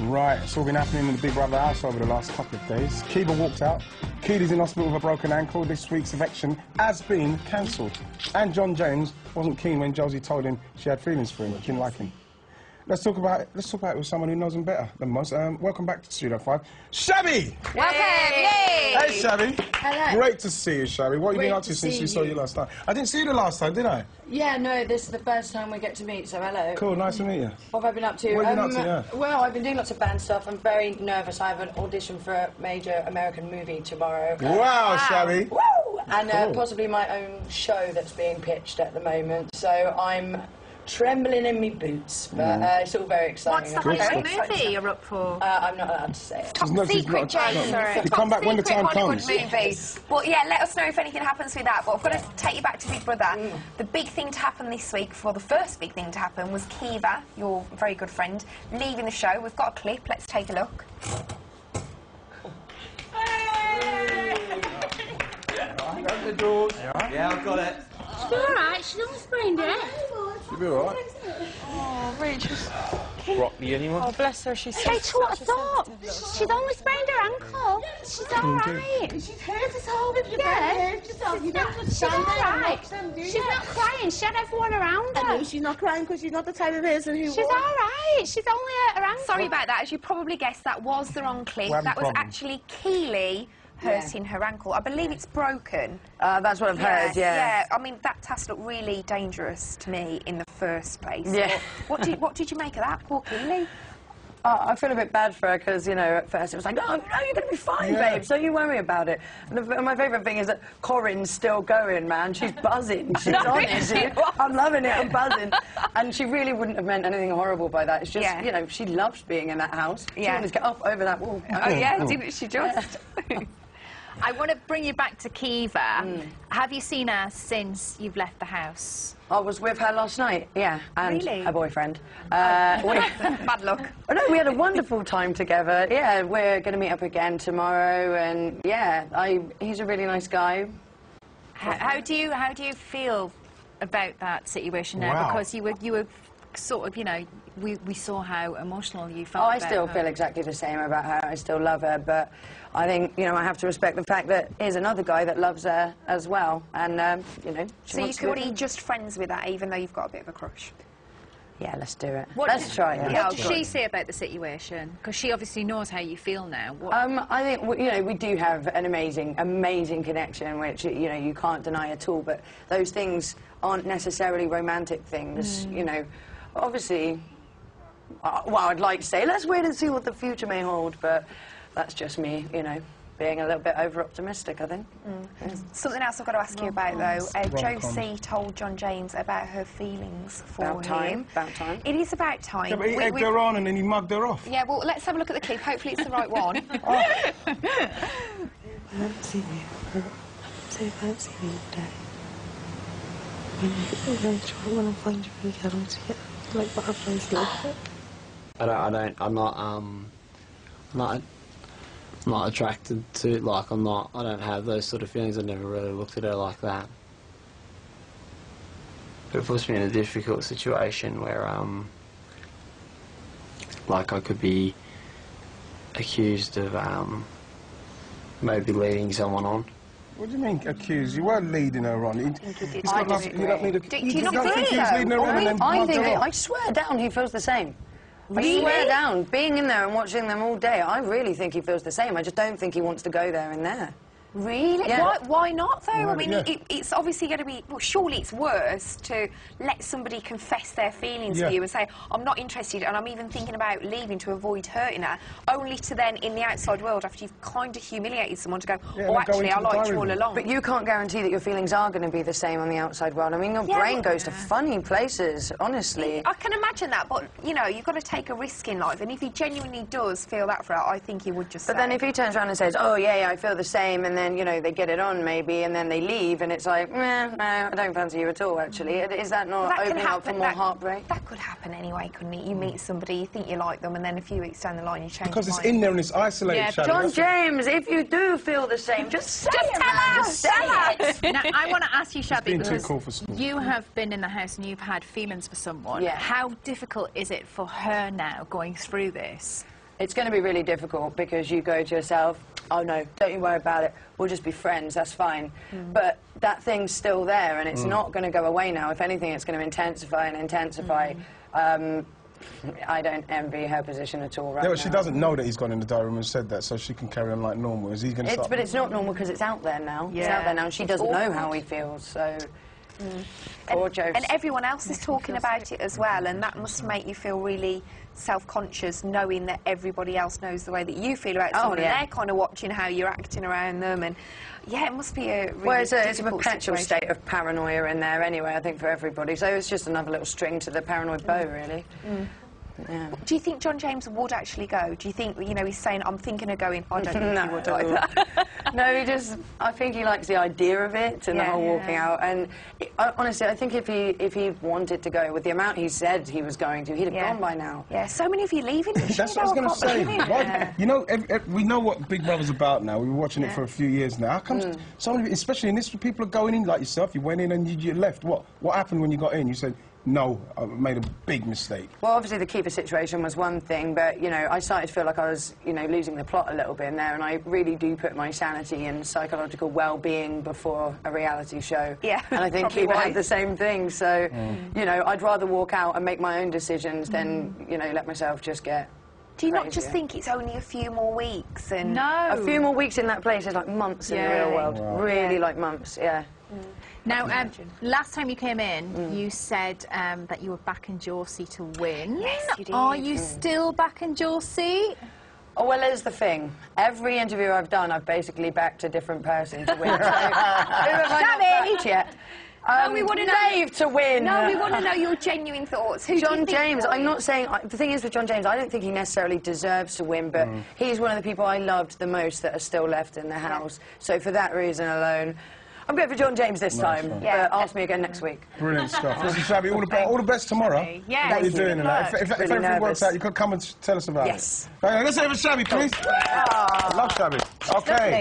Right, it's all been happening in the Big Brother house over the last couple of days. Kiva walked out. Keely's in hospital with a broken ankle. This week's eviction has been cancelled. And John James wasn't keen when Josie told him she had feelings for him, didn't like him. Let's talk about it with someone who knows him better than most. Welcome back to Studio 5, Shabby! Welcome! Yay! Hey, Shabby. Hello. Great to see you, Shabby. What have you been up to since we saw you last time? I didn't see you the last time, did I? Yeah, no, this is the first time we get to meet, so hello. Cool, nice to meet you. What have I been up to? What have you been up to, yeah? Well, I've been doing lots of band stuff. I'm very nervous. I have an audition for a major American movie tomorrow. Wow, Shabby. Woo! And Cool. possibly my own show that's being pitched at the moment. So I'm trembling in me boots, but it's all very exciting. What's the Hollywood movie you're up for? I'm not allowed to say it. Top secret, James. You come back when the time comes. Movie. Well, yeah, let us know if anything happens with that. But I've got to take you back to Big Brother. The big thing to happen this week, the first big thing to happen, was Kiva, your very good friend, leaving the show. We've got a clip. Let's take a look. Yeah, I've got it. She's all right. She's not sprained it. You'll be all right. Oh, Rach. Broccoli, anyone? Oh, bless her. She's so... Rachel, what I thought? She's only sprained her ankle. She's all right. She's hurt us all with your bed. She's all right. She's not crying. She had everyone around her. I know she's not crying because she's not the type of person who... She's all right. She's only hurt her ankle. Sorry about that. As you probably guessed, that was the wrong clip. That was actually Keely hurting her ankle. I believe it's broken. That's what I've heard, yeah. Yeah, I mean, that task looked really dangerous to me in the first place. Yeah. What did you make of that, poor Keely? I feel a bit bad for her because, you know, at first it was like, oh, no, you're going to be fine, babe, so you worry about it. And my favourite thing is that Corinne's still going, man. She's buzzing. She's on it. I'm loving it. I'm buzzing. And she really wouldn't have meant anything horrible by that. It's just, you know, she loves being in that house. She wanted to get up over that wall. Oh, yeah, didn't she just? I want to bring you back to Kiva. Have you seen her since you've left the house? I was with her last night, yeah, and really? her boyfriend. Bad luck. Oh, no, we had a wonderful time together. Yeah, we're going to meet up again tomorrow, and yeah, he's a really nice guy. How do you feel about that situation now? Wow. Because you were sort of, you know, we saw how emotional you felt. Oh, I about still her. feel exactly the same about her. I still love her, but I think, you know, I have to respect the fact that here's another guy that loves her as well, and, you know... So you could be just friends with her, even though you've got a bit of a crush? Yeah, let's do it. Let's try it. What does she say about the situation? Because she obviously knows how you feel now. I think, you know, we do have an amazing connection, which, you know, you can't deny at all, but those things aren't necessarily romantic things, you know. Obviously, well, I'd like to say, let's wait and see what the future may hold, but that's just me, you know, being a little bit over-optimistic, I think. Something else I've got to ask you about, though. Josie told John James about her feelings for him. About time. It is about time. Yeah, but he egged her on and then he mugged her off. Yeah, well, let's have a look at the clip. Hopefully it's the right one. Fancy me. Say fancy me today. When I find you really get on to it. Like butterflies love it. I'm not attracted to it. Like, I don't have those sort of feelings. I've never really looked at her like that. It puts me in a difficult situation where, like, I could be accused of, maybe leading someone on. What do you mean, accused? You weren't leading her on. You don't think he was leading her on and then mugged her off? I swear down he feels the same. Really? I swear down, being in there and watching them all day, I really think he feels the same. I just don't think he wants to go there and there. Really? Yeah. Why not, though? Well, I mean, it's obviously going to be... Well, surely it's worse to let somebody confess their feelings to you and say, I'm not interested, and I'm even thinking about leaving to avoid hurting her, only to then, in the outside world, after you've kind of humiliated someone, to go, oh, actually, I liked you all along. But you can't guarantee that your feelings are going to be the same on the outside world. I mean, your brain goes to funny places, honestly. I can imagine that, but, you know, you've got to take a risk in life, and if he genuinely does feel that for her, I think he would just But then if he turns around and says, oh, yeah, I feel the same, and then, you know, they get it on maybe, and then they leave, and it's like, no, I don't fancy you at all, actually. Is that not opening up for more heartbreak? That could happen anyway, couldn't it? You meet somebody, you think you like them, and then a few weeks down the line you change Because your it's mind. in there and it's isolated, Shabby. John James, if you do feel the same, just say it. Now, I want to ask you, Shabby, being too because cool for school. you have been in the house and you've had feelings for someone. Yeah. How difficult is it for her now going through this? It's going to be really difficult because you go to yourself, oh no, don't you worry about it, we'll just be friends, that's fine. But that thing's still there and it's not going to go away now. If anything, it's going to intensify and intensify. I don't envy her position at all right now. She doesn't know that he's gone in the diary room and said that, so she can carry on like normal. Is he going to start? But it's not normal because it's out there now. Yeah. It's out there now and she doesn't know how he feels, so... And everyone else is talking about it as well, and that must make you feel really self-conscious, knowing that everybody else knows the way that you feel about someone, and they're kind of watching how you're acting around them, and yeah, it must be a really it's a perpetual situation. state of paranoia in there anyway, I think, for everybody. So it's just another little string to the paranoid bow, really. Yeah. Do you think John James would actually go? Do you think, you know, he's saying, I'm thinking of going, I don't think he would either. No, I think he likes the idea of it and the whole walking out. And honestly, I think if he wanted to go, with the amount he said he was going to, he'd have gone by now. Yeah, so many of you leaving. That's what I was going to say. You know, we know what Big Brother's about now. We've been watching it for a few years now. How come so many, especially in this, people are going in like yourself, you went in and you left. What happened when you got in? You said, no, I made a big mistake. Well, obviously the keeper situation was one thing, but, you know, I started to feel like I was, you know, losing the plot a little bit in there, and I really do put my sanity and psychological well-being before a reality show. Yeah, and I think keeper had the same thing, so, you know, I'd rather walk out and make my own decisions than, you know, let myself just get... Do you not just think it's only a few more weeks? And a few more weeks in that place is like months in the real world. Wow. Really like months, Now, last time you came in, you said that you were backing Josie to win. Yes, you did. Are you still backing Josie? Oh, well, there's the thing. Every interview I've done, I've basically backed a different person to win. So, who have I not backed yet? No, we want to know. Dave to win. No, we want to know your genuine thoughts. Who John do you think James, will I'm win? not saying... the thing is with John James, I don't think he necessarily deserves to win, but he's one of the people I loved the most that are still left in the house. So for that reason alone, I'm going for John James this time. Yeah. Ask me again next week. Brilliant stuff. Listen, Shabby, all the best tomorrow. Yeah. What are you doing in that? If Really everything works nervous. out, you could come and tell us about it. Yes. Right, let's have a Shabby, please. Love Shabby. Okay.